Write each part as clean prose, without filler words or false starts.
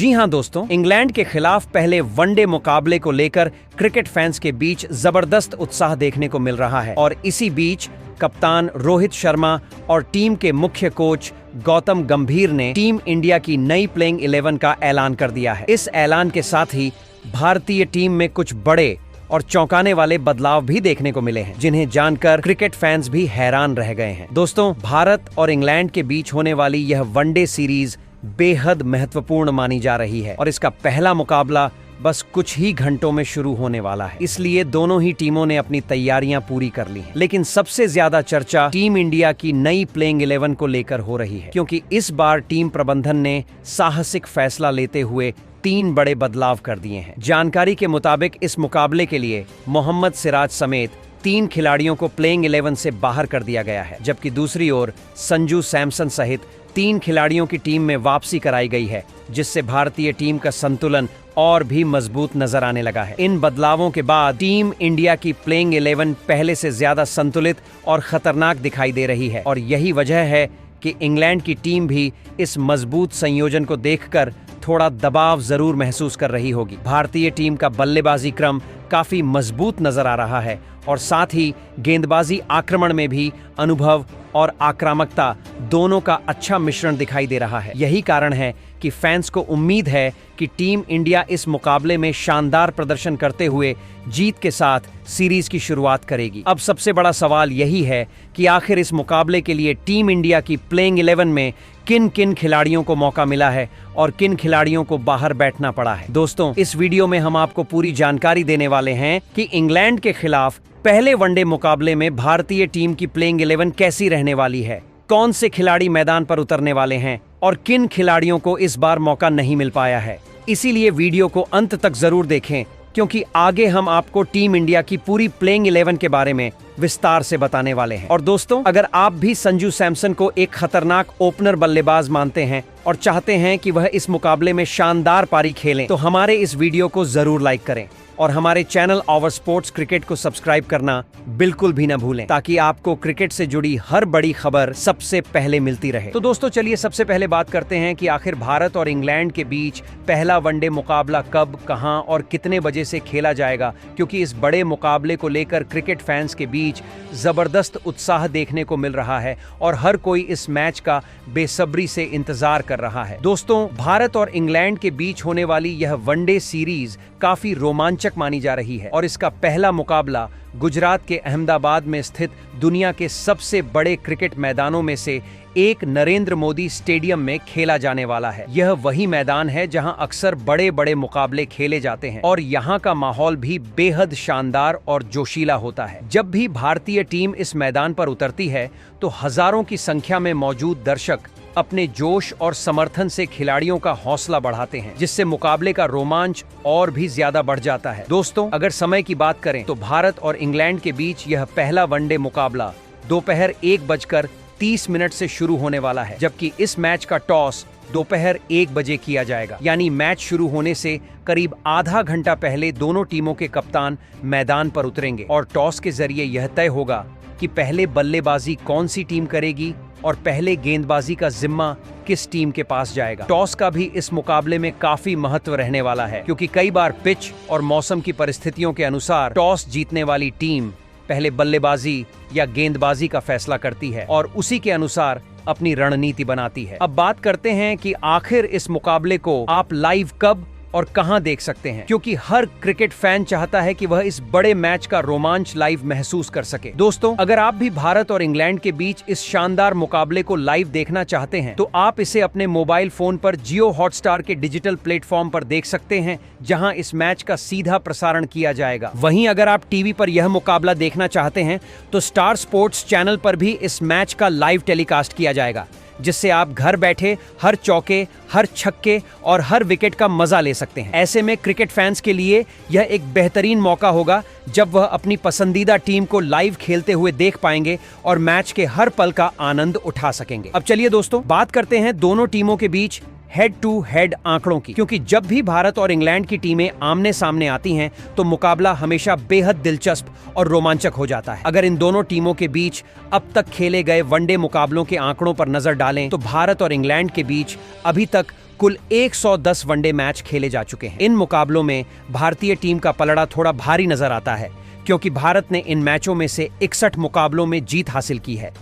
जी हां दोस्तों, इंग्लैंड के खिलाफ पहले वनडे मुकाबले को लेकर क्रिकेट फैंस के बीच जबरदस्त उत्साह देखने को मिल रहा है और इसी बीच कप्तान रोहित शर्मा और टीम के मुख्य कोच गौतम गंभीर ने टीम इंडिया की नई प्लेइंग 11 का ऐलान कर दिया है। इस ऐलान के साथ ही भारतीय टीम में कुछ बड़े और चौंकाने वाले बदलाव भी देखने को मिले हैं, जिन्हें जानकर क्रिकेट फैंस भी हैरान रह गए हैं। दोस्तों, भारत और इंग्लैंड के बीच होने वाली यह वनडे सीरीज बेहद महत्वपूर्ण मानी जा रही है और इसका पहला मुकाबला बस कुछ ही घंटों में शुरू होने वाला है। इसलिए दोनों ही टीमों ने अपनी तैयारियां पूरी कर ली हैं। लेकिन सबसे ज्यादा चर्चा टीम इंडिया की नई प्लेइंग 11 को लेकर हो रही है, क्योंकि इस बार टीम प्रबंधन ने साहसिक फैसला लेते हुए 3 बड़े बदलाव कर दिए हैं। जानकारी के मुताबिक इस मुकाबले के लिए मोहम्मद सिराज समेत 3 खिलाड़ियों को प्लेइंग 11 से बाहर कर दिया गया है, जबकि दूसरी ओर संजू सैमसन सहित 3 खिलाड़ियों की टीम में वापसी कराई गई है, जिससे भारतीय टीम का संतुलन और भी मजबूत नजर आने लगा है। इन बदलावों के बाद टीम इंडिया की प्लेइंग 11 पहले से ज्यादा संतुलित और खतरनाक दिखाई दे रही है और यही वजह है कि इंग्लैंड की टीम भी इस मजबूत संयोजन को देखकर थोड़ा दबाव जरूर महसूस कर रही होगी। भारतीय टीम का बल्लेबाजी क्रम काफी मजबूत नजर आ रहा है और साथ ही गेंदबाजी आक्रमण में भी अनुभव और आक्रामकता दोनों का अच्छा मिश्रण दिखाई दे रहा है। यही कारण है कि फैंस को उम्मीद है कि टीम इंडिया इस मुकाबले में शानदार प्रदर्शन करते हुए जीत के साथ सीरीज की शुरुआत करेगी। अब सबसे बड़ा सवाल यही है कि आखिर इस मुकाबले के लिए टीम इंडिया की प्लेइंग 11 में किन किन खिलाड़ियों को मौका मिला है और किन खिलाड़ियों को बाहर बैठना पड़ा है। दोस्तों, इस वीडियो में हम आपको पूरी जानकारी देने वाले हैं कि इंग्लैंड के खिलाफ पहले वनडे मुकाबले में भारतीय टीम की प्लेइंग 11 कैसी रहने वाली है, कौन से खिलाड़ी मैदान पर उतरने वाले हैं और किन खिलाड़ियों को इस बार मौका नहीं मिल पाया है। इसीलिए वीडियो को अंत तक जरूर देखें, क्योंकि आगे हम आपको टीम इंडिया की पूरी प्लेइंग 11 के बारे में विस्तार से बताने वाले हैं। और दोस्तों, अगर आप भी संजू सैमसन को एक खतरनाक ओपनर बल्लेबाज मानते हैं और चाहते हैं कि वह इस मुकाबले में शानदार पारी खेलें, तो हमारे इस वीडियो को जरूर लाइक करें और हमारे चैनल आवर स्पोर्ट्स क्रिकेट को सब्सक्राइब करना बिल्कुल भी न भूलें, ताकि आपको क्रिकेट से जुड़ी हर बड़ी खबर सबसे पहले मिलती रहे। तो दोस्तों, चलिए सबसे पहले बात करते हैं कि आखिर भारत और इंग्लैंड के बीच पहला वनडे मुकाबला कब, कहां और कितने बजे से खेला जाएगा, क्योंकि इस बड़े मुकाबले को लेकर क्रिकेट फैंस के बीच जबरदस्त उत्साह देखने को मिल रहा है और हर कोई इस मैच का बेसब्री से इंतजार कर रहा है। दोस्तों, भारत और इंग्लैंड के बीच होने वाली यह वनडे सीरीज काफी रोमांचक मानी जा रही है और इसका पहला मुकाबला गुजरात के अहमदाबाद में स्थित दुनिया के सबसे बड़े क्रिकेट मैदानों में से एक नरेंद्र मोदी स्टेडियम में खेला जाने वाला है। यह वही मैदान है जहां अक्सर बड़े बड़े मुकाबले खेले जाते हैं और यहां का माहौल भी बेहद शानदार और जोशीला होता है। जब भी भारतीय टीम इस मैदान पर उतरती है तो हजारों की संख्या में मौजूद दर्शक अपने जोश और समर्थन से खिलाड़ियों का हौसला बढ़ाते हैं, जिससे मुकाबले का रोमांच और भी ज्यादा बढ़ जाता है। दोस्तों, अगर समय की बात करें तो भारत और इंग्लैंड के बीच यह पहला वनडे मुकाबला दोपहर 1:30 से शुरू होने वाला है, जबकि इस मैच का टॉस दोपहर 1 बजे किया जाएगा। यानी मैच शुरू होने से करीब आधा घंटा पहले दोनों टीमों के कप्तान मैदान पर उतरेंगे और टॉस के जरिए यह तय होगा कि पहले बल्लेबाजी कौन सी टीम करेगी और पहले गेंदबाजी का जिम्मा किस टीम के पास जाएगा। टॉस का भी इस मुकाबले में काफी महत्व रहने वाला है, क्योंकि कई बार पिच और मौसम की परिस्थितियों के अनुसार टॉस जीतने वाली टीम पहले बल्लेबाजी या गेंदबाजी का फैसला करती है और उसी के अनुसार अपनी रणनीति बनाती है। अब बात करते हैं कि आखिर इस मुकाबले को आप लाइव कब और कहां देख सकते हैं, क्योंकि हर क्रिकेट फैन चाहता है कि वह इस बड़े मैच का रोमांच लाइव महसूस कर सके। दोस्तों, अगर आप भी भारत और इंग्लैंड के बीच इस शानदार मुकाबले को लाइव देखना चाहते हैं तो आप इसे अपने मोबाइल फोन पर जियो हॉटस्टार के डिजिटल प्लेटफॉर्म पर देख सकते हैं, जहां इस मैच का सीधा प्रसारण किया जाएगा। वहीं अगर आप टीवी पर यह मुकाबला देखना चाहते हैं तो स्टार स्पोर्ट्स चैनल पर भी इस मैच का लाइव टेलीकास्ट किया जाएगा, जिससे आप घर बैठे हर चौके, हर छक्के और हर विकेट का मजा ले सकते हैं। ऐसे में क्रिकेट फैंस के लिए यह एक बेहतरीन मौका होगा जब वह अपनी पसंदीदा टीम को लाइव खेलते हुए देख पाएंगे और मैच के हर पल का आनंद उठा सकेंगे। अब चलिए दोस्तों, बात करते हैं दोनों टीमों के बीच हेड टू हेड आंकड़ों की, क्योंकि जब भी भारत और इंग्लैंड की टीमें आमने सामने आती हैं तो मुकाबला हमेशा बेहद दिलचस्प और रोमांचक हो जाता है। अगर इन दोनों टीमों के बीच अब तक खेले गए वनडे मुकाबलों के आंकड़ों पर नजर डालें तो भारत और इंग्लैंड के बीच अभी तक कुल 110 वनडे मैच खेले जा चुके हैं। इन मुकाबलों में भारतीय टीम का पलड़ा थोड़ा भारी नजर आता है, क्योंकि भारत ने इन मैचों में से 61 मुकाबलों में जीत हासिल की है,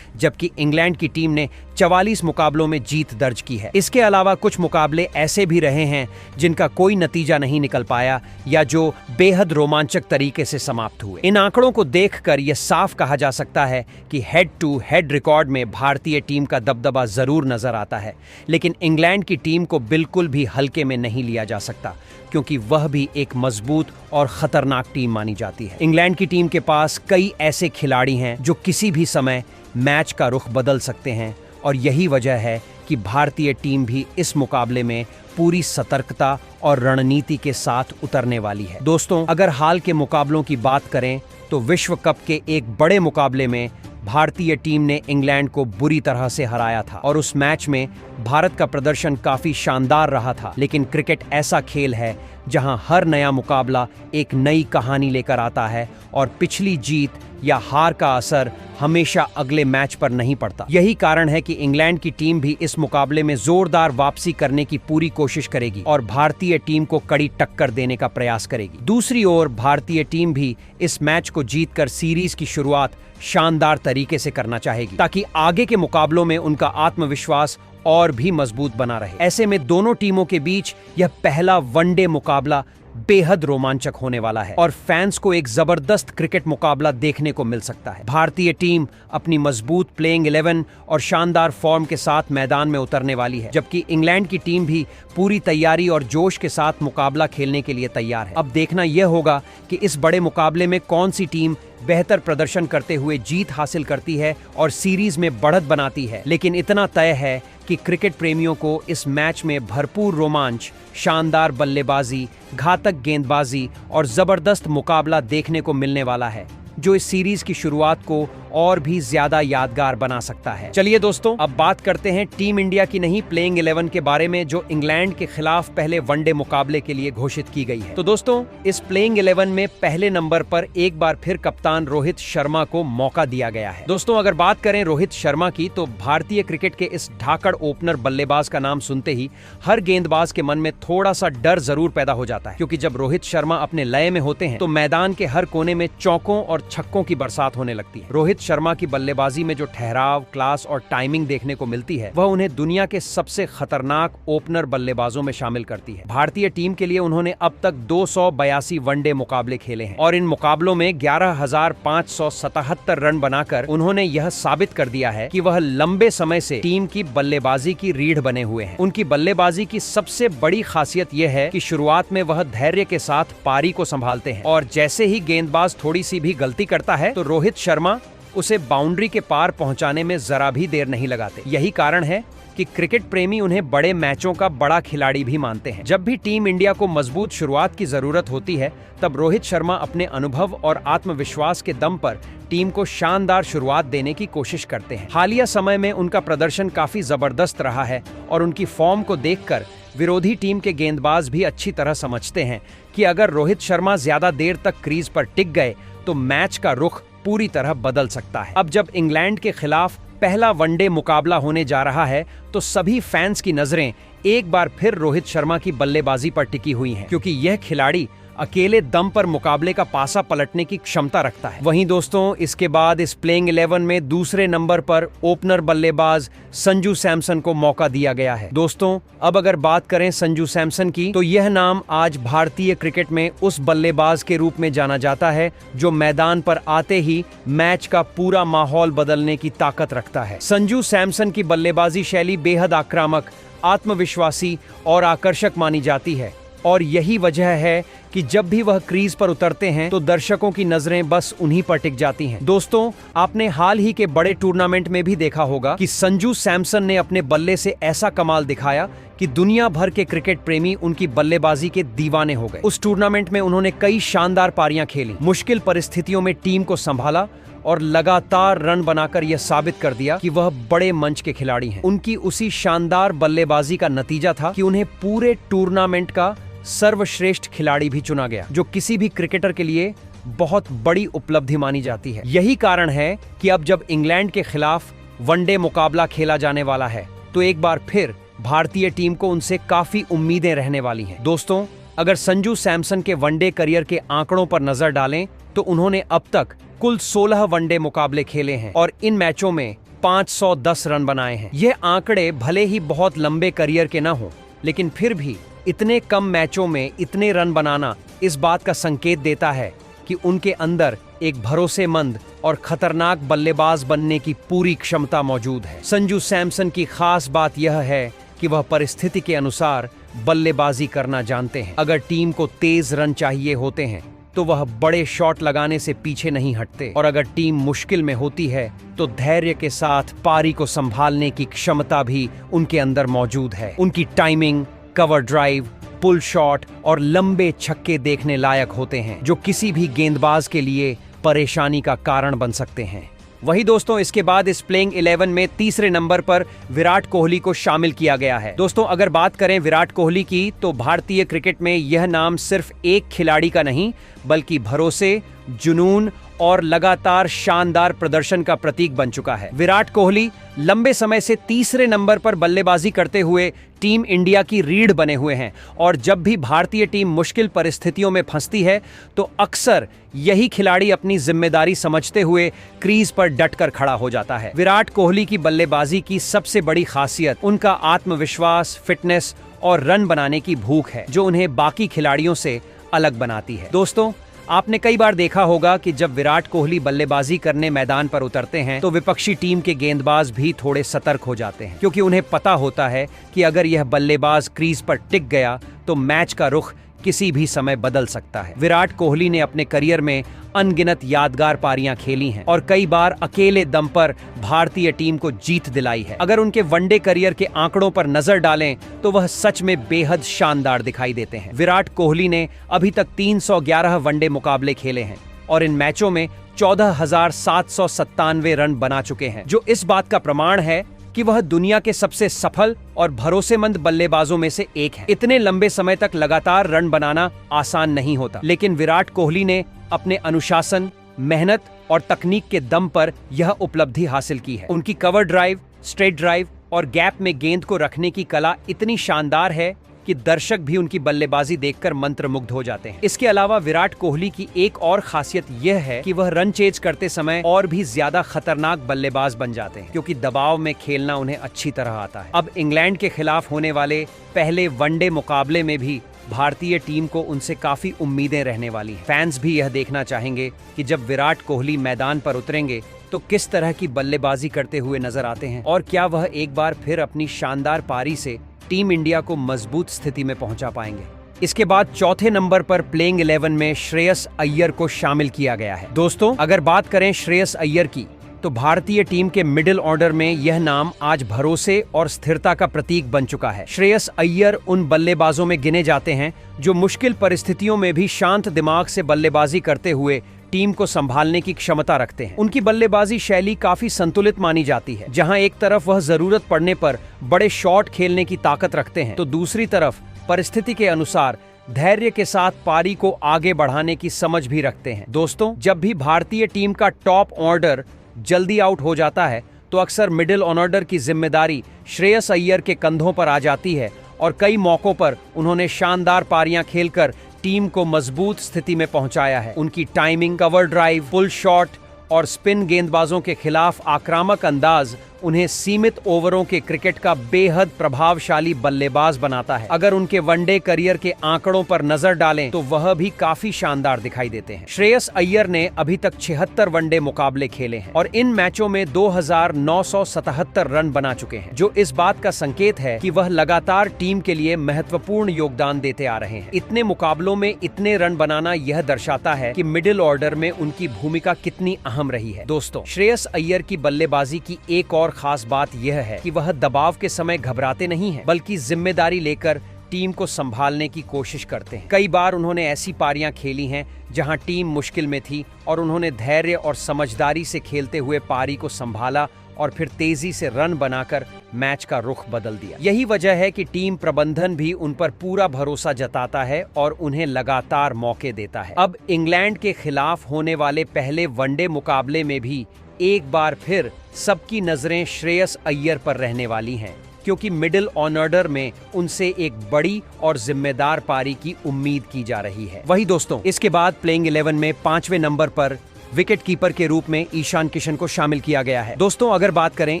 जबकि इंग्लैंड की टीम ने 44 मुकाबलों में जीत दर्ज की है। इसके अलावा कुछ मुकाबले ऐसे भी रहे हैं जिनका कोई नतीजा नहीं निकल पाया या जो बेहद रोमांचक तरीके से समाप्त हुए। इन आंकड़ों को देखकर यह साफ कहा जा सकता है कि हेड टू हेड रिकॉर्ड में भारतीय टीम का दबदबा जरूर नजर आता है, लेकिन इंग्लैंड की टीम को बिल्कुल भी हल्के में नहीं लिया जा सकता, क्योंकि वह भी एक मजबूत और खतरनाक टीम मानी जाती है। इंग्लैंड की टीम के पास कई ऐसे खिलाड़ी हैं जो किसी भी समय मैच का रुख बदल सकते हैं, और यही वजह है कि भारतीय टीम भी इस मुकाबले में पूरी सतर्कता और रणनीति के साथ उतरने वाली है। दोस्तों, अगर हाल के मुकाबलों की बात करें तो विश्व कप के एक बड़े मुकाबले में भारतीय टीम ने इंग्लैंड को बुरी तरह से हराया था, और उस मैच में भारत का प्रदर्शन काफी शानदार रहा था। लेकिन क्रिकेट ऐसा खेल है जहां हर नया मुकाबला एक नई कहानी लेकर आता है, और पिछली जीत या हार का असर हमेशा अगले मैच पर नहीं पड़ता। यही कारण है कि इंग्लैंड की टीम भी इस मुकाबले में जोरदार वापसी करने की पूरी कोशिश करेगी और भारतीय टीम को कड़ी टक्कर देने का प्रयास करेगी। दूसरी ओर भारतीय टीम भी इस मैच को जीतकर सीरीज की शुरुआत शानदार तरीके से करना चाहेगी, ताकि आगे के मुकाबलों में उनका आत्मविश्वास और भी मजबूत बना रहे। ऐसे में दोनों टीमों के बीच यह पहला वनडे मुकाबला बेहद रोमांचक होने वाला है और फैंस को एक जबरदस्त क्रिकेट मुकाबला देखने को मिल सकता है। भारतीय टीम अपनी मजबूत प्लेइंग 11 और शानदार फॉर्म के साथ मैदान में उतरने वाली है, जबकि इंग्लैंड की टीम भी पूरी तैयारी और जोश के साथ मुकाबला खेलने के लिए तैयार है। अब देखना यह होगा कि इस बड़े मुकाबले में कौन सी टीम बेहतर प्रदर्शन करते हुए जीत हासिल करती है और सीरीज में बढ़त बनाती है। लेकिन इतना तय है कि क्रिकेट प्रेमियों को इस मैच में भरपूर रोमांच, शानदार बल्लेबाजी, घातक गेंदबाजी और जबरदस्त मुकाबला देखने को मिलने वाला है, जो इस सीरीज की शुरुआत को और भी ज्यादा यादगार बना सकता है। चलिए दोस्तों, अब बात करते हैं टीम इंडिया की नहीं प्लेइंग 11 के बारे में, जो इंग्लैंड के खिलाफ पहले वनडे मुकाबले के लिए घोषित की गई है। तो दोस्तों, इस प्लेइंग 11 में पहले नंबर पर एक बार फिर कप्तान रोहित शर्मा को मौका दिया गया है। दोस्तों, अगर बात करें रोहित शर्मा की, तो भारतीय क्रिकेट के इस ढाकड़ ओपनर बल्लेबाज का नाम सुनते ही हर गेंदबाज के मन में थोड़ा सा डर जरूर पैदा हो जाता है, क्योंकि जब रोहित शर्मा अपने लय में होते हैं तो मैदान के हर कोने में चौकों और छक्कों की बरसात होने लगती है। रोहित शर्मा की बल्लेबाजी में जो ठहराव, क्लास और टाइमिंग देखने को मिलती है, वह उन्हें दुनिया के सबसे खतरनाक ओपनर बल्लेबाजों में शामिल करती है। भारतीय टीम के लिए उन्होंने अब तक 282 वनडे मुकाबले खेले हैं और इन मुकाबलों में 11,577 रन बनाकर उन्होंने यह साबित कर दिया है कि वह लंबे समय से टीम की बल्लेबाजी की रीढ़ बने हुए हैं। उनकी बल्लेबाजी की सबसे बड़ी खासियत यह है कि शुरुआत में वह धैर्य के साथ पारी को संभालते हैं, और जैसे ही गेंदबाज थोड़ी सी भी गलती करता है तो रोहित शर्मा उसे बाउंड्री के पार पहुंचाने में जरा भी देर नहीं लगाते। यही कारण है कि क्रिकेट प्रेमी उन्हें बड़े मैचों का बड़ा खिलाड़ी भी मानते हैं। जब भी टीम इंडिया को मजबूत शुरुआत की जरूरत होती है, तब रोहित शर्मा अपने अनुभव और आत्मविश्वास के दम पर टीम को शानदार शुरुआत देने की कोशिश करते हैं। हालिया समय में उनका प्रदर्शन काफी जबरदस्त रहा है और उनकी फॉर्म को देखकर विरोधी टीम के गेंदबाज भी अच्छी तरह समझते हैं कि अगर रोहित शर्मा ज्यादा देर तक क्रीज पर टिक गए तो मैच का रुख पूरी तरह बदल सकता है। अब जब इंग्लैंड के खिलाफ पहला वनडे मुकाबला होने जा रहा है, तो सभी फैंस की नजरें एक बार फिर रोहित शर्मा की बल्लेबाजी पर टिकी हुई हैं, क्योंकि यह खिलाड़ी अकेले दम पर मुकाबले का पासा पलटने की क्षमता रखता है। वहीं दोस्तों, इसके बाद इस प्लेइंग 11 में दूसरे नंबर पर ओपनर बल्लेबाज संजू सैमसन को मौका दिया गया है। दोस्तों, अब अगर बात करें संजू सैमसन की, तो यह नाम आज भारतीय क्रिकेट में उस बल्लेबाज के रूप में जाना जाता है जो मैदान पर आते ही मैच का पूरा माहौल बदलने की ताकत रखता है। संजू सैमसन की बल्लेबाजी शैली बेहद आक्रामक, आत्मविश्वासी और आकर्षक मानी जाती है, और यही वजह है कि जब भी वह क्रीज पर उतरते हैं तो दर्शकों की नजरें बस उन्हीं पर टिक जाती हैं। दोस्तों, आपने हाल ही के बड़े टूर्नामेंट में भी देखा होगा कि संजू सैमसन ने अपने बल्ले से ऐसा कमाल दिखाया कि दुनिया भर के क्रिकेट प्रेमी उनकी बल्लेबाजी के दीवाने हो गए। उस टूर्नामेंट में उन्होंने कई शानदार पारियां खेली, मुश्किल परिस्थितियों में टीम को संभाला और लगातार रन बनाकर यह साबित कर दिया कि वह बड़े मंच के खिलाड़ी हैं। उनकी उसी शानदार बल्लेबाजी का नतीजा था कि उन्हें पूरे टूर्नामेंट का सर्वश्रेष्ठ खिलाड़ी भी चुना गया, जो किसी भी क्रिकेटर के लिए बहुत बड़ी उपलब्धि मानी जाती है। यही कारण है कि अब जब इंग्लैंड के खिलाफ वनडे मुकाबला खेला जाने वाला है, तो एक बार फिर भारतीय टीम को उनसे काफी उम्मीदें रहने वाली हैं। दोस्तों, अगर संजू सैमसन के वनडे करियर के आंकड़ों पर नजर डालें तो उन्होंने अब तक कुल 16 वनडे मुकाबले खेले हैं और इन मैचों में 510 रन बनाए हैं। ये आंकड़े भले ही बहुत लंबे करियर के न हों, लेकिन फिर भी इतने कम मैचों में इतने रन बनाना इस बात का संकेत देता है कि उनके अंदर एक भरोसेमंद और खतरनाक बल्लेबाज बनने की पूरी क्षमता मौजूद है। संजू सैमसन की खास बात यह है कि वह परिस्थिति के अनुसार बल्लेबाजी करना जानते हैं। अगर टीम को तेज रन चाहिए होते हैं तो वह बड़े शॉट लगाने से पीछे नहीं हटते, और अगर टीम मुश्किल में होती है तो धैर्य के साथ पारी को संभालने की क्षमता भी उनके अंदर मौजूद है। उनकी timing, cover drive, pull shot और लंबे छक्के देखने लायक होते हैं, जो किसी भी गेंदबाज के लिए परेशानी का कारण बन सकते हैं। वही दोस्तों, इसके बाद इस प्लेइंग 11 में तीसरे नंबर पर विराट कोहली को शामिल किया गया है। दोस्तों, अगर बात करें विराट कोहली की तो भारतीय क्रिकेट में यह नाम सिर्फ एक खिलाड़ी का नहीं बल्कि भरोसे, जुनून और लगातार शानदार प्रदर्शन का प्रतीक बन चुका है। विराट कोहली लंबे समय से तीसरे नंबर पर बल्लेबाजी करते हुए टीम इंडिया की रीढ़ बने हुए हैं, और जब भी भारतीय टीम मुश्किल परिस्थितियों में फंसती है तो अक्सर यही खिलाड़ी अपनी जिम्मेदारी समझते हुए क्रीज पर डटकर खड़ा हो जाता है। विराट कोहली की बल्लेबाजी की सबसे बड़ी खासियत उनका आत्मविश्वास, फिटनेस और रन बनाने की भूख है, जो उन्हें बाकी खिलाड़ियों से अलग बनाती है। दोस्तों, आपने कई बार देखा होगा कि जब विराट कोहली बल्लेबाजी करने मैदान पर उतरते हैं तो विपक्षी टीम के गेंदबाज भी थोड़े सतर्क हो जाते हैं, क्योंकि उन्हें पता होता है कि अगर यह बल्लेबाज क्रीज पर टिक गया तो मैच का रुख किसी भी समय बदल सकता है। विराट कोहली ने अपने करियर में अनगिनत यादगार पारियां खेली हैं और कई बार अकेले दम पर भारतीय टीम को जीत दिलाई है। अगर उनके वनडे करियर के आंकड़ों पर नजर डालें तो वह सच में बेहद शानदार दिखाई देते हैं। विराट कोहली ने अभी तक 311 वनडे मुकाबले खेले हैं और इन मैचों में 14,797 रन बना चुके हैं, जो इस बात का प्रमाण है कि वह दुनिया के सबसे सफल और भरोसेमंद बल्लेबाजों में से एक है। इतने लंबे समय तक लगातार रन बनाना आसान नहीं होता, लेकिन विराट कोहली ने अपने अनुशासन, मेहनत और तकनीक के दम पर यह उपलब्धि हासिल की है। उनकी कवर ड्राइव, स्ट्रेट ड्राइव और गैप में गेंद को रखने की कला इतनी शानदार है कि दर्शक भी उनकी बल्लेबाजी देखकर मंत्रमुग्ध हो जाते हैं। इसके अलावा विराट कोहली की एक और खासियत यह है कि वह रन चेज करते समय और भी ज्यादा खतरनाक बल्लेबाज बन जाते हैं, क्योंकि दबाव में खेलना उन्हें अच्छी तरह आता है। अब इंग्लैंड के खिलाफ होने वाले पहले वनडे मुकाबले में भी भारतीय टीम को उनसे काफी उम्मीदें रहने वाली हैं। फैंस भी यह देखना चाहेंगे कि जब विराट कोहली मैदान पर उतरेंगे तो किस तरह की बल्लेबाजी करते हुए नजर आते हैं, और क्या वह एक बार फिर अपनी शानदार पारी से टीम इंडिया को मजबूत स्थिति में पहुंचा पाएंगे। इसके बाद चौथे नंबर पर प्लेइंग 11 में श्रेयस अय्यर को शामिल किया गया है। दोस्तों, अगर बात करें श्रेयस अय्यर की तो भारतीय टीम के मिडिल ऑर्डर में यह नाम आज भरोसे और स्थिरता का प्रतीक बन चुका है। श्रेयस अय्यर उन बल्लेबाजों में गिने जाते हैं जो मुश्किल परिस्थितियों में भी शांत दिमाग से बल्लेबाजी करते हुए टीम को संभालने की क्षमता रखते हैं। उनकी बल्लेबाजी शैली काफी संतुलित मानी जाती है, जहां एक तरफ वह जरूरत पड़ने पर बड़े शॉट खेलने की ताकत रखते हैं तो दूसरी तरफ परिस्थिति के अनुसार धैर्य के साथ पारी को आगे बढ़ाने की समझ भी रखते हैं। दोस्तों, जब भी भारतीय टीम का टॉप ऑर्डर जल्दी आउट हो जाता है तो अक्सर मिडिल ऑर्डर की जिम्मेदारी श्रेयस अय्यर के कंधों पर आ जाती है, और कई मौकों पर उन्होंने शानदार पारियां खेलकर टीम को मजबूत स्थिति में पहुंचाया है। उनकी timing, cover drive, pull shot और स्पिन गेंदबाजों के खिलाफ आक्रामक अंदाज उन्हें सीमित ओवरों के क्रिकेट का बेहद प्रभावशाली बल्लेबाज बनाता है। अगर उनके वनडे करियर के आंकड़ों पर नजर डालें तो वह भी काफी शानदार दिखाई देते हैं। श्रेयस अय्यर ने अभी तक 76 वनडे मुकाबले खेले हैं और इन मैचों में 2,977 रन बना चुके हैं, जो इस बात का संकेत है कि वह लगातार टीम के लिए महत्वपूर्ण योगदान देते आ रहे हैं। इतने मुकाबलों में इतने रन बनाना यह दर्शाता है कि मिडिल ऑर्डर में उनकी भूमिका कितनी अहम रही है। दोस्तों, श्रेयस अय्यर की बल्लेबाजी की एक और खास बात यह है कि वह दबाव के समय घबराते नहीं हैं, बल्कि जिम्मेदारी लेकर टीम को संभालने की कोशिश करते हैं। कई बार उन्होंने ऐसी पारियां खेली हैं जहां टीम मुश्किल में थी और उन्होंने धैर्य और समझदारी से खेलते हुए पारी को संभाला और फिर तेजी से रन बनाकर मैच का रुख बदल दिया। यही वजह है कि टीम प्रबंधन भी उन पर पूरा भरोसा जताता है और उन्हें लगातार मौके देता है। अब इंग्लैंड के खिलाफ होने वाले पहले वनडे मुकाबले में भी एक बार फिर सबकी नजरें श्रेयस अय्यर पर रहने वाली हैं। क्योंकि मिडिल ऑर्डर में उनसे एक बड़ी और जिम्मेदार पारी की उम्मीद की जा रही है। वही दोस्तों, इसके बाद प्लेइंग 11 में 5वें नंबर पर विकेट कीपर के रूप में ईशान किशन को शामिल किया गया है। दोस्तों, अगर बात करें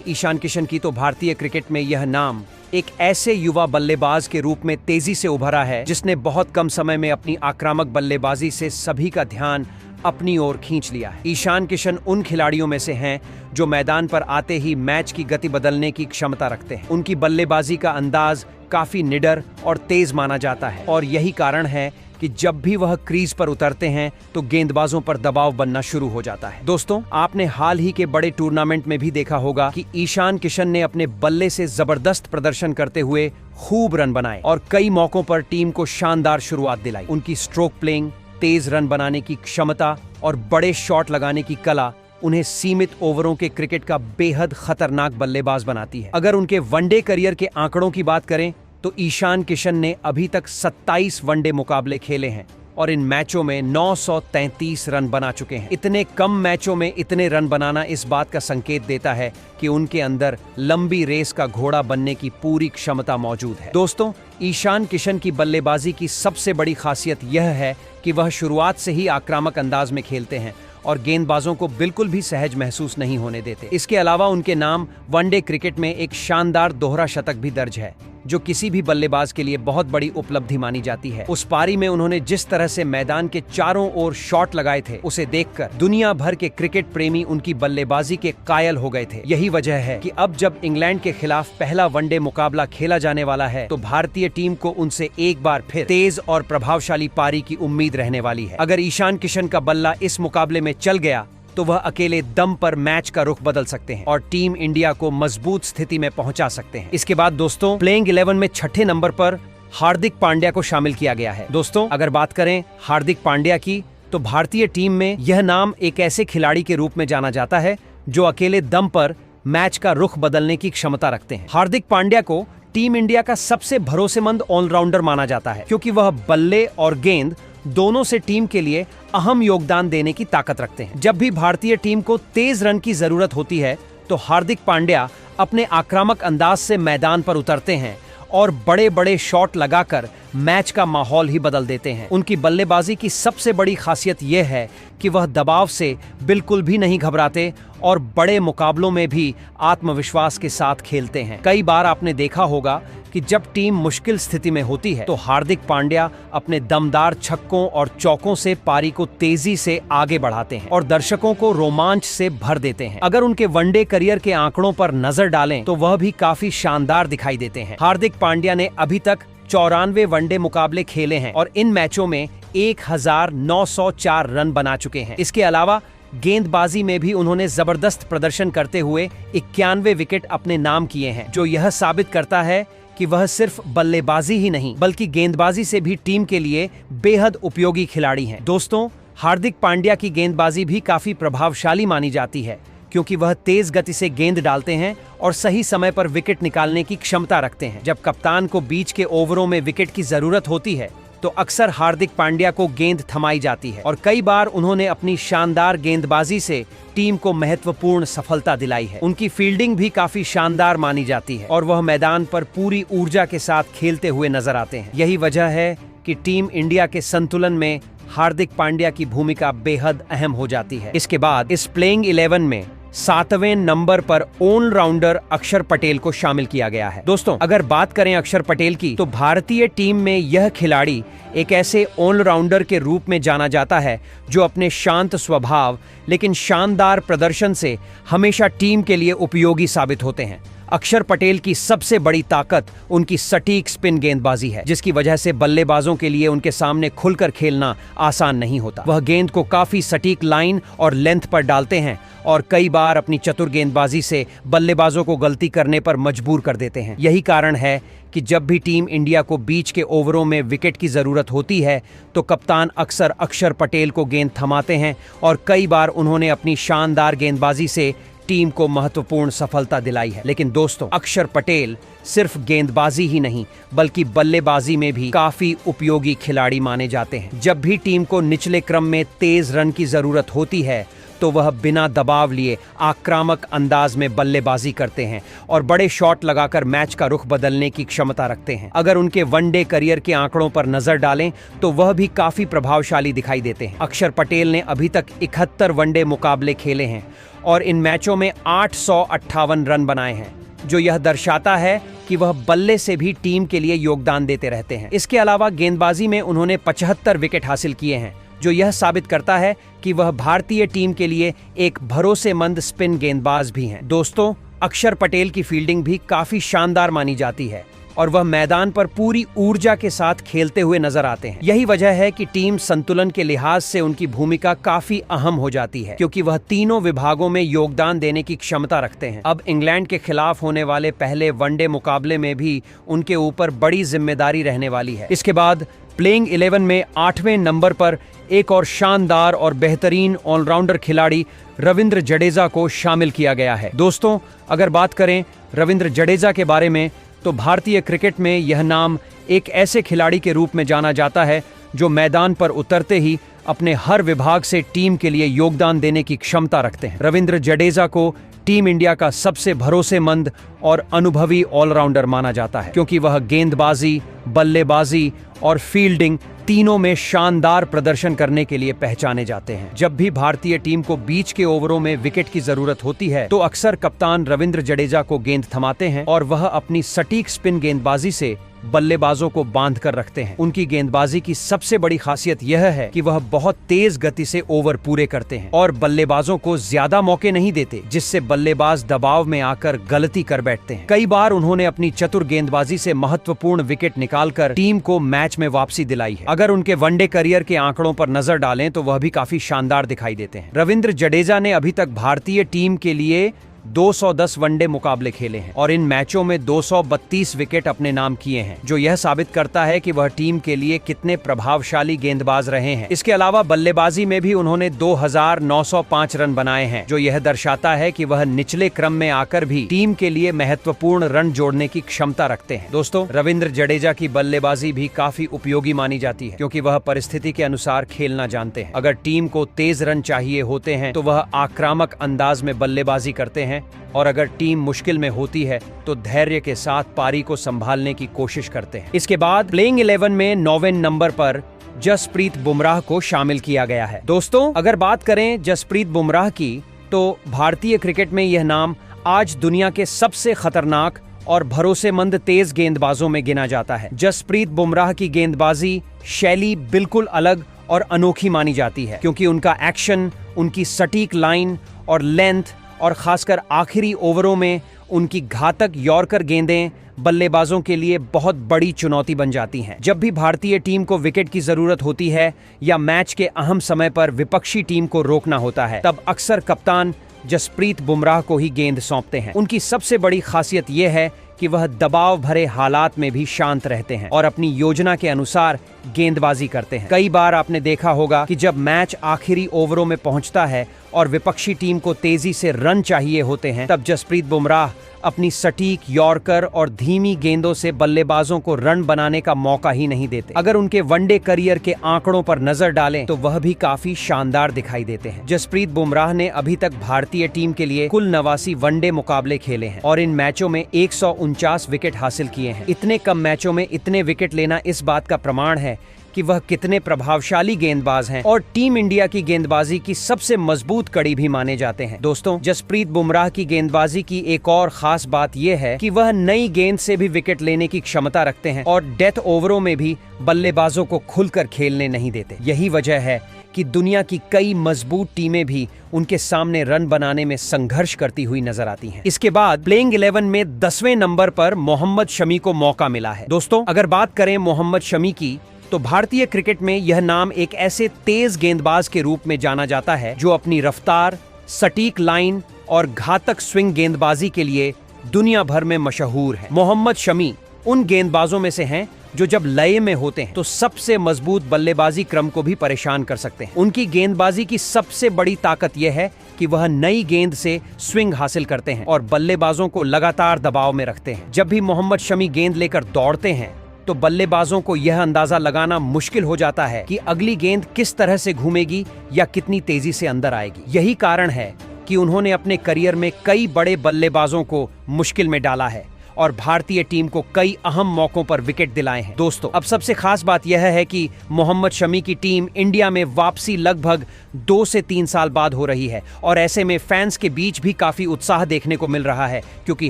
ईशान किशन की, तो भारतीय क्रिकेट में यह नाम एक ऐसे युवा बल्लेबाज के रूप में तेजी से उभरा है जिसने बहुत कम समय में अपनी आक्रामक बल्लेबाजी से सभी का ध्यान अपनी ओर खींच लिया है। ईशान किशन उन खिलाड़ियों में से हैं जो मैदान पर आते ही मैच की गति बदलने की क्षमता रखते हैं। उनकी बल्लेबाजी का अंदाज काफी निडर और तेज माना जाता है और यही कारण है कि जब भी वह क्रीज पर उतरते हैं तो गेंदबाजों पर दबाव बनना शुरू हो जाता है। दोस्तों, आपने हाल ही के बड़े टूर्नामेंट में भी देखा होगा कि ईशान किशन ने अपने बल्ले से जबरदस्त प्रदर्शन करते हुए खूब रन बनाए और कई मौकों पर टीम को शानदार शुरुआत दिलाई। उनकी स्ट्रोक प्लेइंग, तेज रन बनाने की क्षमता और बड़े शॉट लगाने की कला उन्हें सीमित ओवरों के क्रिकेट का बेहद खतरनाक बल्लेबाज बनाती है। अगर उनके वनडे करियर के आंकड़ों की बात करें तो ईशान किशन ने अभी तक 27 वनडे मुकाबले खेले हैं और इन मैचों में 933 रन बना चुके हैं। इतने कम मैचों में इतने रन बनाना इस बात का संकेत देता है कि उनके अंदर लंबी रेस का घोड़ा बनने की पूरी क्षमता मौजूद है। दोस्तों, ईशान किशन की बल्लेबाजी की सबसे बड़ी खासियत यह है कि वह शुरुआत से ही आक्रामक अंदाज में खेलते हैं और गेंदबाजों को बिल्कुल भी सहज महसूस नहीं होने देते। इसके अलावा उनके नाम वनडे क्रिकेट में एक शानदार दोहरा शतक भी दर्ज है, जो किसी भी बल्लेबाज के लिए बहुत बड़ी उपलब्धि मानी जाती है। उस पारी में उन्होंने जिस तरह से मैदान के चारों ओर शॉट लगाए थे, उसे देखकर दुनिया भर के क्रिकेट प्रेमी उनकी बल्लेबाजी के कायल हो गए थे। यही वजह है कि अब जब इंग्लैंड के खिलाफ पहला वनडे मुकाबला खेला जाने वाला है तो भारतीय टीम को उनसे एक बार फिर तेज और प्रभावशाली पारी की उम्मीद रहने वाली है। अगर ईशान किशन का बल्ला इस मुकाबले में चल गया तो वह अकेले दम पर मैच का रुख बदल सकते हैं और टीम इंडिया को मजबूत स्थिति में पहुंचा सकते हैं। इसके बाद दोस्तों, प्लेइंग 11 में 6ठे नंबर पर हार्दिक पांड्या को शामिल किया गया है। दोस्तों, अगर बात करें हार्दिक पांड्या की, तो भारतीय टीम में यह नाम एक ऐसे खिलाड़ी के रूप में जाना जाता है जो अकेले दम पर मैच का रुख बदलने की क्षमता रखते हैं। हार्दिक पांड्या को टीम इंडिया का सबसे भरोसेमंद ऑलराउंडर माना जाता है क्योंकि वह बल्ले और गेंद दोनों से टीम के लिए अहम योगदान देने की ताकत रखते हैं। जब भी भारतीय टीम को तेज रन की जरूरत होती है तो हार्दिक पांड्या अपने आक्रामक अंदाज से मैदान पर उतरते हैं और बड़े बड़े शॉट लगाकर मैच का माहौल ही बदल देते हैं। उनकी बल्लेबाजी की सबसे बड़ी खासियत यह है कि वह दबाव से बिल्कुल भी नहीं घबराते और बड़े मुकाबलों में भी आत्मविश्वास के साथ खेलते हैं। कई बार आपने देखा होगा कि जब टीम मुश्किल स्थिति में होती है तो हार्दिक पांड्या अपने दमदार छक्कों और चौकों से पारी को तेजी से आगे बढ़ाते हैं और दर्शकों को रोमांच से भर देते हैं। अगर उनके वनडे करियर के आंकड़ों पर नजर डालें तो वह भी काफी शानदार दिखाई देते हैं। हार्दिक पांड्या ने अभी तक 94 वनडे मुकाबले खेले हैं और इन मैचों में 1904 रन बना चुके हैं। इसके अलावा गेंदबाजी में भी उन्होंने जबरदस्त प्रदर्शन करते हुए 91 विकेट अपने नाम किए हैं, जो यह साबित करता है कि वह सिर्फ बल्लेबाजी ही नहीं बल्कि गेंदबाजी से भी टीम के लिए बेहद उपयोगी खिलाड़ी हैं। दोस्तों, हार्दिक पांड्या की गेंदबाजी भी काफी प्रभावशाली मानी जाती है क्योंकि वह तेज गति से गेंद डालते हैं और सही समय पर विकेट निकालने की क्षमता रखते हैं। जब कप्तान को बीच के ओवरों में विकेट की जरूरत होती है तो अक्सर हार्दिक पांड्या को गेंद थमाई जाती है और कई बार उन्होंने अपनी शानदार गेंदबाजी से टीम को महत्वपूर्ण सफलता दिलाई है। उनकी फील्डिंग भी काफी शानदार मानी जाती है और वह मैदान पर पूरी ऊर्जा के साथ खेलते हुए नजर आते हैं। यही वजह है कि टीम इंडिया के संतुलन में हार्दिक पांड्या की भूमिका बेहद अहम हो जाती है। इसके बाद इस प्लेइंग 11 में 7वें नंबर पर ऑलराउंडर अक्षर पटेल को शामिल किया गया है। दोस्तों, अगर बात करें अक्षर पटेल की तो भारतीय टीम में यह खिलाड़ी एक ऐसे ऑलराउंडर के रूप में जाना जाता है जो अपने शांत स्वभाव लेकिन शानदार प्रदर्शन से हमेशा टीम के लिए उपयोगी साबित होते हैं। अक्षर पटेल की सबसे बड़ी ताकत उनकी सटीक स्पिन गेंदबाजी है, जिसकी वजह से बल्लेबाजों के लिए उनके सामने खुलकर खेलना आसान नहीं होता। वह गेंद को काफी सटीक लाइन और लेंथ पर डालते हैं और कई बार अपनी चतुर गेंदबाजी से बल्लेबाजों को गलती करने पर मजबूर कर देते हैं। यही कारण है कि जब भी टीम इंडिया को बीच के ओवरों में विकेट की जरूरत होती है तो कप्तान अक्सर अक्षर पटेल को गेंद थमाते हैं और कई बार उन्होंने अपनी शानदार गेंदबाजी से टीम को महत्वपूर्ण सफलता दिलाई है। लेकिन दोस्तों, अक्षर पटेल सिर्फ गेंदबाजी ही नहीं बल्कि बल्लेबाजी में भी काफी उपयोगी खिलाड़ी माने जाते हैं। जब भी टीम को निचले क्रम में तेज रन की जरूरत होती है तो वह बिना दबाव लिए आक्रामक अंदाज में बल्लेबाजी करते हैं और बड़े शॉट लगाकर मैच का रुख बदलने की क्षमता रखते हैं। अगर उनके वनडे करियर के आंकड़ों पर नजर डालें तो वह भी काफी प्रभावशाली दिखाई देते हैं। अक्षर पटेल ने अभी तक 71 वनडे मुकाबले खेले हैं और इन मैचों में 858 रन बनाए हैं, जो यह दर्शाता है कि वह बल्ले से भी टीम के लिए योगदान देते रहते हैं। इसके अलावा गेंदबाजी में उन्होंने 75 विकेट हासिल किए हैं, जो यह साबित करता है कि वह भारतीय टीम के लिए एक भरोसेमंद स्पिन गेंदबाज भी हैं। दोस्तों, अक्षर पटेल की फील्डिंग भी काफी शानदार मानी जाती है और वह मैदान पर पूरी ऊर्जा के साथ खेलते हुए नजर आते हैं। यही वजह है कि टीम संतुलन के लिहाज से उनकी भूमिका काफी अहम हो जाती है, क्योंकि वह तीनों विभागों में योगदान देने की क्षमता रखते हैं। अब इंग्लैंड के खिलाफ होने वाले पहले वनडे मुकाबले में भी उनके ऊपर बड़ी जिम्मेदारी रहने वाली है। इसके बाद प्लेइंग 11 में 8वें नंबर पर एक और शानदार और बेहतरीन ऑलराउंडर खिलाड़ी रविंद्र जडेजा को शामिल किया गया है। दोस्तों, अगर बात करें रविंद्र जडेजा के बारे में तो भारतीय क्रिकेट में यह नाम एक ऐसे खिलाड़ी के रूप में जाना जाता है जो मैदान पर उतरते ही अपने हर विभाग से टीम के लिए योगदान देने की क्षमता रखते हैं। रविंद्र जडेजा को टीम इंडिया का सबसे भरोसेमंद और अनुभवी ऑलराउंडर माना जाता है, क्योंकि वह गेंदबाजी, बल्लेबाजी और फील्डिंग तीनों में शानदार प्रदर्शन करने के लिए पहचाने जाते हैं। जब भी भारतीय टीम को बीच के ओवरों में विकेट की जरूरत होती है तो अक्सर कप्तान रविंद्र जडेजा को गेंद थमाते हैं और वह अपनी सटीक स्पिन गेंदबाजी से बल्लेबाजों को बांध कर रखते हैं। उनकी गेंदबाजी की सबसे बड़ी खासियत यह है कि वह बहुत तेज गति से ओवर पूरे करते हैं और बल्लेबाजों को ज्यादा मौके नहीं देते, जिससे बल्लेबाज दबाव में आकर गलती कर बैठते हैं। कई बार उन्होंने अपनी चतुर गेंदबाजी से महत्वपूर्ण विकेट निकालकर टीम को मैच में वापसी दिलाई है। अगर उनके वनडे करियर के आंकड़ों पर नजर डालें तो वह भी काफी शानदार दिखाई देते हैं। रविंद्र जडेजा ने अभी तक भारतीय टीम के लिए 210 वनडे मुकाबले खेले हैं और इन मैचों में 232 विकेट अपने नाम किए हैं, जो यह साबित करता है कि वह टीम के लिए कितने प्रभावशाली गेंदबाज रहे हैं। इसके अलावा बल्लेबाजी में भी उन्होंने 2905 रन बनाए हैं, जो यह दर्शाता है कि वह निचले क्रम में आकर भी टीम के लिए महत्वपूर्ण रन जोड़ने की क्षमता रखते हैं। दोस्तों, रविंद्र जडेजा की बल्लेबाजी भी काफी उपयोगी मानी जाती है, क्योंकि वह परिस्थिति के अनुसार खेलना जानते हैं। अगर टीम को तेज रन चाहिए होते हैं तो वह आक्रामक अंदाज में बल्लेबाजी करते हैं, और अगर टीम मुश्किल में होती है तो धैर्य के साथ पारी को संभालने की कोशिश करते हैं। इसके बाद प्लेइंग 11 में 9वें नंबर पर जसप्रीत बुमराह को शामिल किया गया है। दोस्तों, अगर बात करें जसप्रीत बुमराह की तो भारतीय क्रिकेट में यह नाम आज दुनिया के सबसे खतरनाक और भरोसेमंद तेज गेंदबाजों में गिना जाता है। जसप्रीत बुमराह की गेंदबाजी शैली बिल्कुल अलग और अनोखी मानी जाती है, क्योंकि उनका एक्शन, उनकी सटीक लाइन और लेंथ और खासकर आखिरी ओवरों में उनकी घातक यॉर्कर गेंदें बल्लेबाजों के लिए बहुत बड़ी चुनौती बन जाती हैं। जब भी भारतीय टीम को विकेट की जरूरत होती है या मैच के अहम समय पर विपक्षी टीम को रोकना होता है, तब अक्सर कप्तान जसप्रीत बुमराह को ही गेंद सौंपते हैं। उनकी सबसे बड़ी खासियत यह है कि वह दबाव भरे हालात में भी शांत रहते हैं और अपनी योजना के अनुसार गेंदबाजी करते हैं। कई बार आपने देखा होगा कि जब मैच आखिरी ओवरों में पहुंचता है और विपक्षी टीम को तेजी से रन चाहिए होते हैं, तब जसप्रीत बुमराह अपनी सटीक यॉर्कर और धीमी गेंदों से बल्लेबाजों को रन बनाने का मौका ही नहीं देते। अगर उनके वनडे करियर के आंकड़ों पर नजर डालें तो वह भी काफी शानदार दिखाई देते हैं। जसप्रीत बुमराह ने अभी तक भारतीय टीम के लिए कुल 89 वनडे मुकाबले खेले हैं और इन मैचों में 149 विकेट हासिल किए हैं। इतने कम मैचों में इतने विकेट लेना इस बात का प्रमाण है कि वह कितने प्रभावशाली गेंदबाज हैं और टीम इंडिया की गेंदबाजी की सबसे मजबूत कड़ी भी माने जाते हैं। दोस्तों, जसप्रीत बुमराह की गेंदबाजी की एक और खास बात यह है कि वह नई गेंद से भी विकेट लेने की क्षमता रखते हैं और डेथ ओवरों में भी बल्लेबाजों को खुलकर खेलने नहीं देते। यही वजह है कि दुनिया की कई मजबूत टीमें भी उनके सामने रन बनाने में संघर्ष करती हुई नजर आती हैं। इसके बाद प्लेइंग 11 में 10वें नंबर पर मोहम्मद शमी को मौका मिला है। दोस्तों, अगर बात करें मोहम्मद शमी की तो भारतीय क्रिकेट में यह नाम एक ऐसे तेज गेंदबाज के रूप में जाना जाता है जो अपनी रफ्तार, सटीक लाइन और घातक स्विंग गेंदबाजी के लिए दुनिया भर में मशहूर है। मोहम्मद शमी उन गेंदबाजों में से हैं जो जब लय में होते हैं तो सबसे मजबूत बल्लेबाजी क्रम को भी परेशान कर सकते हैं। उनकी गेंदबाजी की सबसे बड़ी ताकत यह है कि वह नई गेंद से स्विंग हासिल करते हैं और बल्लेबाजों को लगातार दबाव में रखते हैं। जब भी मोहम्मद शमी गेंद लेकर दौड़ते हैं तो बल्लेबाजों को यह अंदाजा लगाना मुश्किल हो जाता है कि अगली गेंद किस तरह से घूमेगी या कितनी तेजी से अंदर आएगी। यही कारण है कि उन्होंने अपने करियर में कई बड़े बल्लेबाजों को मुश्किल में डाला है और भारतीय टीम को कई अहम मौकों पर विकेट दिलाए हैं। दोस्तों, अब सबसे खास बात यह है कि मोहम्मद शमी की टीम इंडिया में वापसी लगभग 2 से 3 साल बाद हो रही है और ऐसे में फैंस के बीच भी काफी उत्साह देखने को मिल रहा है, क्योंकि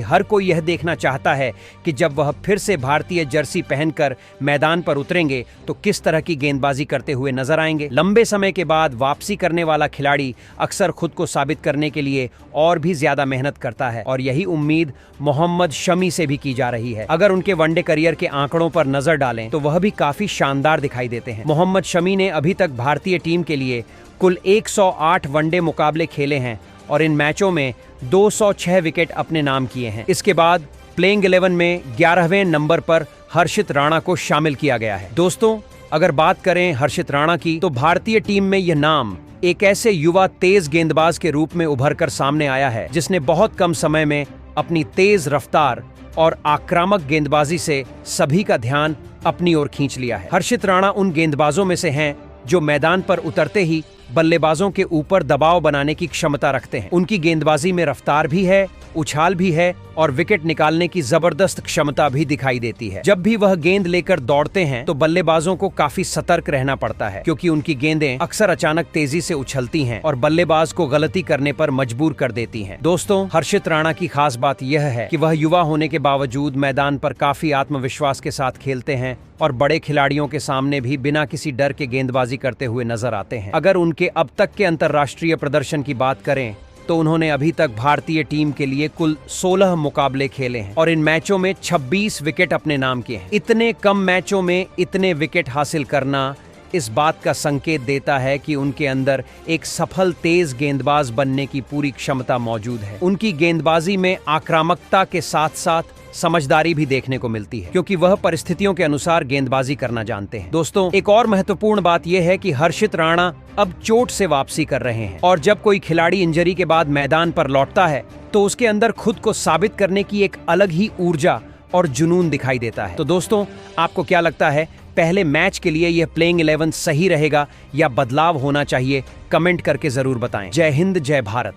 हर कोई यह देखना चाहता है कि जब वह फिर से भारतीय जर्सी पहनकर मैदान पर उतरेंगे तो किस तरह की गेंदबाजी करते हुए नजर आएंगे। लंबे समय के बाद वापसी करने वाला खिलाड़ी अक्सर खुद को साबित करने के लिए और भी ज्यादा मेहनत करता है और यही उम्मीद मोहम्मद शमी से भी की जा रही है। अगर उनके वनडे करियर के आंकड़ों पर नजर डालें तो वह भी काफी शानदार दिखाई देते हैं। मोहम्मद शमी ने अभी तक भारतीय टीम के लिए कुल 108 वनडे मुकाबले खेले हैं और इन मैचों में 206 विकेट अपने नाम किए हैं। इसके बाद प्लेइंग 11 में 11वें नंबर पर हर्षित राणा को शामिल किया गया है। दोस्तों, अगर बात करें हर्षित राणा की, तो भारतीय टीम में यह नाम एक ऐसे युवा तेज गेंदबाज के रूप में उभर कर सामने आया है जिसने बहुत कम समय में अपनी तेज रफ्तार और आक्रामक गेंदबाजी से सभी का ध्यान अपनी ओर खींच लिया है। हर्षित राणा उन गेंदबाजों में से हैं जो मैदान पर उतरते ही बल्लेबाजों के ऊपर दबाव बनाने की क्षमता रखते हैं। उनकी गेंदबाजी में रफ्तार भी है, उछाल भी है और विकेट निकालने की जबरदस्त क्षमता भी दिखाई देती है। जब भी वह गेंद लेकर दौड़ते हैं तो बल्लेबाजों को काफी सतर्क रहना पड़ता है, क्योंकि उनकी गेंदें अक्सर अचानक तेजी से उछलती हैं और बल्लेबाज को गलती करने पर मजबूर कर देती हैं। दोस्तों, हर्षित राणा की खास बात यह है कि वह युवा होने के बावजूद मैदान पर काफी आत्मविश्वास के साथ खेलते हैं और बड़े खिलाड़ियों के सामने भी बिना किसी डर के गेंदबाजी करते हुए नजर आते हैं। अगर उनके अब तक के अंतर्राष्ट्रीय प्रदर्शन की बात करें तो उन्होंने अभी तक भारतीय टीम के लिए कुल 16 मुकाबले खेले हैं और इन मैचों में 26 विकेट अपने नाम किए हैं। इतने कम मैचों में इतने विकेट हासिल करना इस बात का संकेत देता है कि उनके अंदर एक सफल तेज गेंदबाज बनने की पूरी क्षमता मौजूद है। उनकी गेंदबाजी में आक्रामकता के साथ साथ समझदारी भी देखने को मिलती है, क्योंकि वह परिस्थितियों के अनुसार गेंदबाजी करना जानते हैं। दोस्तों, एक और महत्वपूर्ण बात यह है कि हर्षित राणा अब चोट से वापसी कर रहे हैं और जब कोई खिलाड़ी इंजरी के बाद मैदान पर लौटता है तो उसके अंदर खुद को साबित करने की एक अलग ही ऊर्जा और जुनून दिखाई देता है। तो दोस्तों, आपको क्या लगता है, पहले मैच के लिए यह प्लेइंग 11 सही रहेगा या बदलाव होना चाहिए? कमेंट करके जरूर बताएं। जय हिंद, जय भारत।